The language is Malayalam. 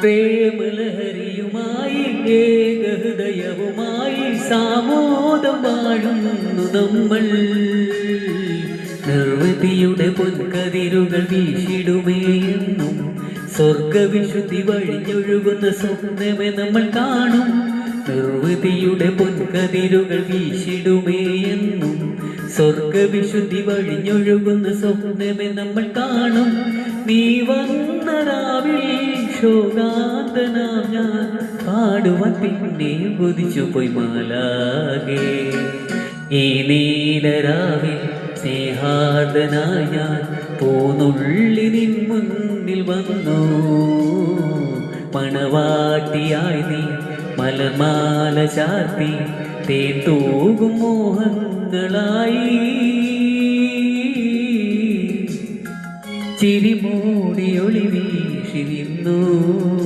പ്രേമലഹരിയുമായി ഏകഹൃദയവുമായി സാമോദം വാഴുന്നു നമ്മൾ. നിർവൃതിയുടെ പൊൻകതിരുകൾ വീശിടുമേ എന്നും സ്വർഗവിശുദ്ധി വഴിഞ്ഞൊഴുകുന്ന സ്വപ്നമേ നമ്മൾ കാണും. നിർവൃതിയുടെ പൊൻകതിരുകൾ വീശിടുമേ എന്നും സ്വർഗവിശുദ്ധി വഴിഞ്ഞൊഴുകുന്ന സ്വപ്നമേ നമ്മൾ കാണും. നീ വന്ന രാവിൽ ശോകാന്തനാം ഞാൻ പാടുവാൻ പിന്നെ കൊതിച്ചു പോയി മാലാകെ. ഈ നീലരാവിൽ സ്നേഹാർദ്ദനായ ഞാൻ പൂനുള്ളി നിൻ മുന്നിൽ വന്നു. മണവാട്ടിയായി നീ മലർമാല ചാർത്തി തേൻ തൂകും മോഹങ്ങളായി. ചിരിമൂടി ഒളി വീശി നിന്നു.